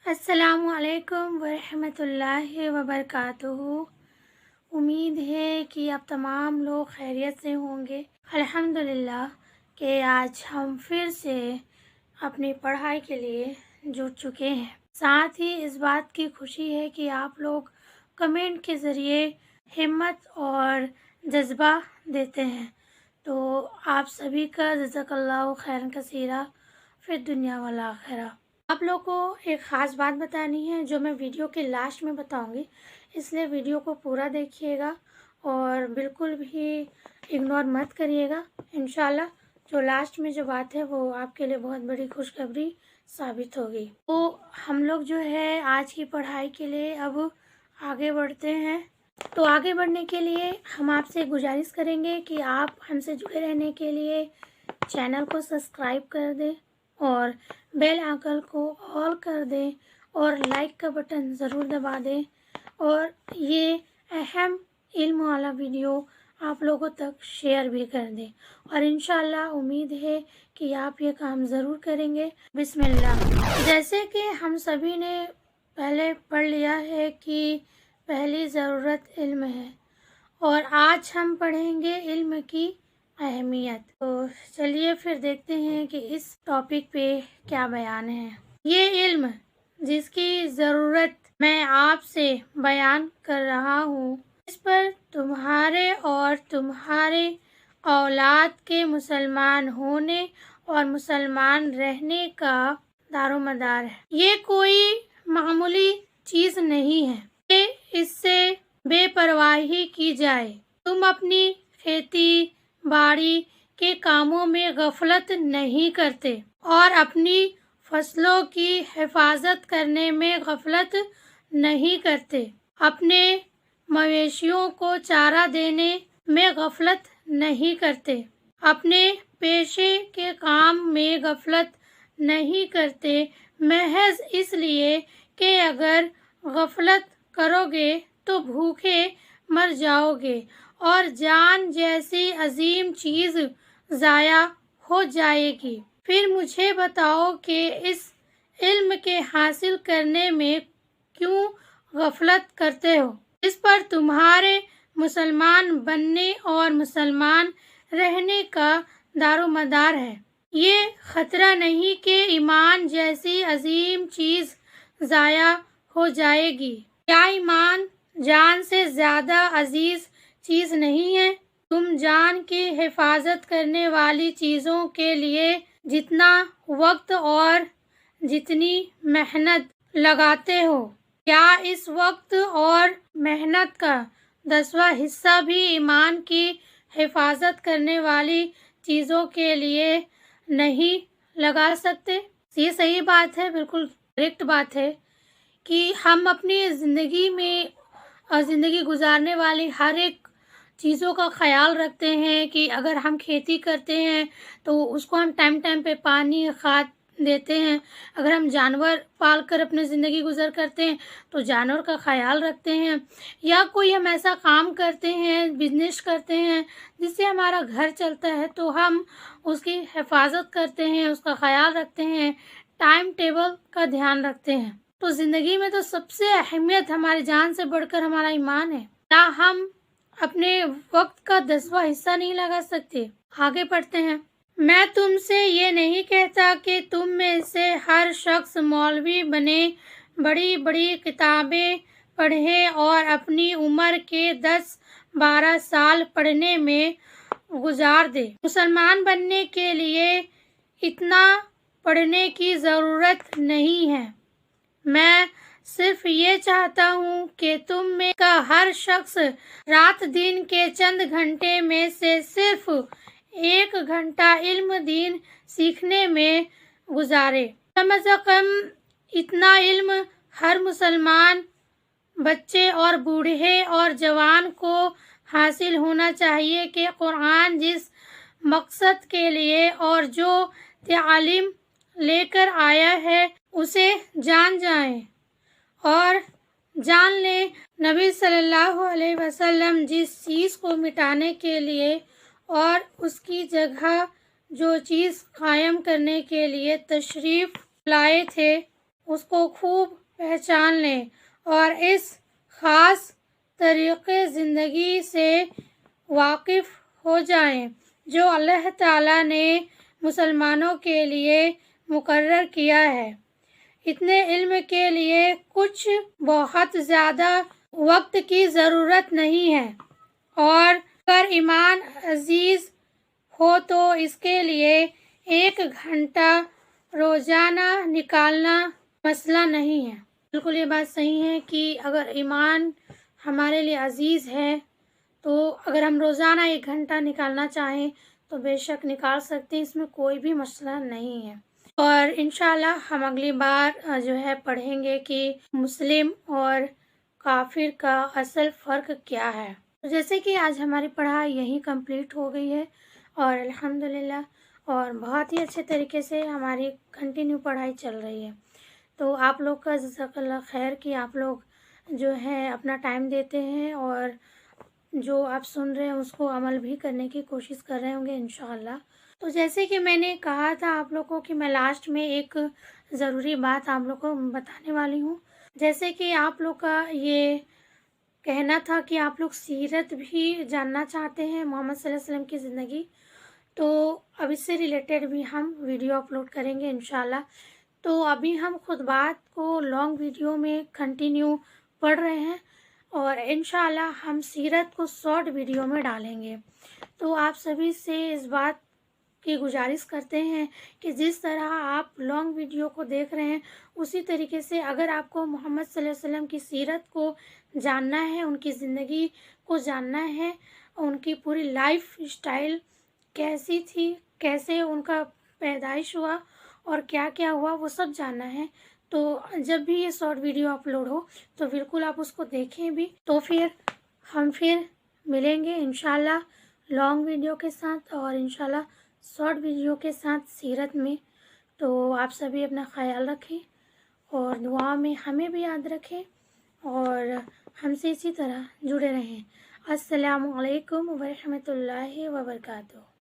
السلام علیکم ورحمۃ اللہ وبرکاتہ۔ امید ہے کہ آپ تمام لوگ خیریت سے ہوں گے۔ الحمدللہ کہ آج ہم پھر سے اپنی پڑھائی کے لیے جڑ چکے ہیں۔ ساتھ ہی اس بات کی خوشی ہے کہ آپ لوگ کمنٹ کے ذریعے ہمت اور جذبہ دیتے ہیں، تو آپ سبھی کا جزاک اللہ خیرا کثیرا فی الدنیا والآخرہ۔ آپ لوگوں کو ایک خاص بات بتانی ہے جو میں ویڈیو کے لاسٹ میں بتاؤں گی، اس لیے ویڈیو کو پورا دیکھیے گا اور بالکل بھی اگنور مت کریے گا۔ انشاءاللہ جو لاسٹ میں جو بات ہے وہ آپ کے لیے بہت بڑی خوشخبری ثابت ہوگی۔ تو ہم لوگ جو ہے آج کی پڑھائی کے لیے اب آگے بڑھتے ہیں۔ تو آگے بڑھنے کے لیے ہم آپ سے گزارش کریں گے کہ آپ ہم سے جڑے رہنے کے لیے چینل کو سبسکرائب کر دیں اور بیل آئیکن کو آل کر دیں اور لائک کا بٹن ضرور دبا دیں، اور یہ اہم علم والا ویڈیو آپ لوگوں تک شیئر بھی کر دیں، اور انشاءاللہ امید ہے کہ آپ یہ کام ضرور کریں گے۔ بسم اللہ۔ جیسے کہ ہم سبھی نے پہلے پڑھ لیا ہے کہ پہلی ضرورت علم ہے، اور آج ہم پڑھیں گے علم کی اہمیت۔ تو چلیے پھر دیکھتے ہیں کہ اس ٹاپک پہ کیا بیان ہے۔ یہ علم جس کی ضرورت میں آپ سے بیان کر رہا ہوں، اس پر تمہارے اور تمہارے اولاد کے مسلمان ہونے اور مسلمان رہنے کا دار و مدار ہے۔ یہ کوئی معمولی چیز نہیں ہے کہ اس سے بے پرواہی کی جائے۔ تم اپنی کھیتی باڑی کے کاموں میں غفلت نہیں کرتے اور اپنی فصلوں کی حفاظت کرنے میں غفلت نہیں کرتے، اپنے مویشیوں کو چارہ دینے میں غفلت نہیں کرتے، اپنے پیشے کے کام میں غفلت نہیں کرتے، محض اس لیے کہ اگر غفلت کرو گے تو بھوکے مر جاؤ گے اور جان جیسی عظیم چیز ضائع ہو جائے گی۔ پھر مجھے بتاؤ کہ اس علم کے حاصل کرنے میں کیوں غفلت کرتے ہو، اس پر تمہارے مسلمان بننے اور مسلمان رہنے کا دار و مدار ہے۔ یہ خطرہ نہیں کہ ایمان جیسی عظیم چیز ضائع ہو جائے گی۔ کیا ایمان جان سے زیادہ عزیز چیز نہیں ہے؟ تم جان کی حفاظت کرنے والی چیزوں کے لیے جتنا وقت اور جتنی محنت لگاتے ہو، کیا اس وقت اور محنت کا 10واں حصہ بھی ایمان کی حفاظت کرنے والی چیزوں کے لیے نہیں لگا سکتے؟ یہ صحیح بات ہے، بالکل کریکٹ بات ہے کہ ہم اپنی زندگی میں اور زندگی گزارنے والی ہر ایک چیزوں کا خیال رکھتے ہیں کہ اگر ہم کھیتی کرتے ہیں تو اس کو ہم ٹائم ٹائم پہ پانی کھاد دیتے ہیں، اگر ہم جانور پال کر اپنی زندگی گزر کرتے ہیں تو جانور کا خیال رکھتے ہیں، یا کوئی ہم ایسا کام کرتے ہیں، بزنس کرتے ہیں جس سے ہمارا گھر چلتا ہے تو ہم اس کی حفاظت کرتے ہیں، اس کا خیال رکھتے ہیں، ٹائم ٹیبل کا دھیان رکھتے ہیں۔ تو زندگی میں تو سب سے اہمیت ہماری جان سے بڑھ کر ہمارا ایمان ہے۔ کیا ہم اپنے وقت کا 10واں حصہ نہیں لگا سکتے؟ آگے پڑھتے ہیں۔ میں تم سے یہ نہیں کہتا کہ تم میں سے ہر شخص مولوی بنے، بڑی بڑی کتابیں پڑھے اور اپنی عمر کے 10-12 سال پڑھنے میں گزار دے۔ مسلمان بننے کے لیے اتنا پڑھنے کی ضرورت نہیں ہے۔ میں صرف یہ چاہتا ہوں کہ تم میں کا ہر شخص رات دن کے چند گھنٹے میں سے صرف 1 گھنٹہ علم دین سیکھنے میں گزارے۔ کم از کم اتنا علم ہر مسلمان بچے اور بوڑھے اور جوان کو حاصل ہونا چاہیے کہ قرآن جس مقصد کے لیے اور جو تعلیم لے کر آیا ہے اسے جان جائیں اور جان لیں۔ نبی صلی اللہ علیہ وسلم جس چیز کو مٹانے کے لیے اور اس کی جگہ جو چیز قائم کرنے کے لیے تشریف لائے تھے اس کو خوب پہچان لیں اور اس خاص طریقے زندگی سے واقف ہو جائیں جو اللہ تعالیٰ نے مسلمانوں کے لیے مقرر کیا ہے۔ اتنے علم کے لیے کچھ بہت زیادہ وقت کی ضرورت نہیں ہے، اور اگر ایمان عزیز ہو تو اس کے لیے 1 گھنٹہ روزانہ نکالنا مسئلہ نہیں ہے۔ بالکل یہ بات صحیح ہے کہ اگر ایمان ہمارے لیے عزیز ہے تو اگر ہم روزانہ 1 گھنٹہ نکالنا چاہیں تو بے شک نکال سکتے ہیں، اس میں کوئی بھی مسئلہ نہیں ہے۔ اور انشاءاللہ ہم اگلی بار جو ہے پڑھیں گے کہ مسلم اور کافر کا اصل فرق کیا ہے۔ جیسے کہ آج ہماری پڑھائی یہیں کمپلیٹ ہو گئی ہے اور الحمدللہ اور بہت ہی اچھے طریقے سے ہماری کنٹینیو پڑھائی چل رہی ہے۔ تو آپ لوگ کا جزاک اللہ خیر کہ آپ لوگ جو ہے اپنا ٹائم دیتے ہیں اور جو آپ سن رہے ہیں اس کو عمل بھی کرنے کی کوشش کر رہے ہوں گے انشاءاللہ۔ تو جیسے کہ میں نے کہا تھا آپ لوگوں کو کہ میں لاسٹ میں ایک ضروری بات آپ لوگوں کو بتانے والی ہوں۔ جیسے کہ آپ لوگ کا یہ کہنا تھا کہ آپ لوگ سیرت بھی جاننا چاہتے ہیں، محمد صلی اللہ علیہ وسلم کی زندگی، تو اب اس سے ریلیٹڈ بھی ہم ویڈیو اپلوڈ کریں گے انشاءاللہ۔ تو ابھی ہم خطبات کو لانگ ویڈیو میں کنٹینیو پڑھ رہے ہیں اور انشاءاللہ ہم سیرت کو شارٹ ویڈیو میں ڈالیں گے۔ تو آپ سبھی سے اس بات کی گزارش کرتے ہیں کہ جس طرح آپ لانگ ویڈیو کو دیکھ رہے ہیں اسی طریقے سے اگر آپ کو محمد صلی اللہ علیہ وسلم کی سیرت کو جاننا ہے، ان کی زندگی کو جاننا ہے، ان کی پوری لائف اسٹائل کیسی تھی، کیسے ان کا پیدائش ہوا اور کیا کیا ہوا، وہ سب جاننا ہے، تو جب بھی یہ شارٹ ویڈیو اپلوڈ ہو تو بالکل آپ اس کو دیکھیں بھی۔ تو ہم ملیں گے انشاءاللہ لانگ ویڈیو کے ساتھ اور انشاءاللہ شارٹ ویڈیو کے ساتھ سیرت میں۔ تو آپ سبھی اپنا خیال رکھیں اور دعا میں ہمیں بھی یاد رکھیں اور ہم سے اسی طرح جڑے رہیں۔ السلام علیکم ورحمۃ اللہ وبرکاتہ۔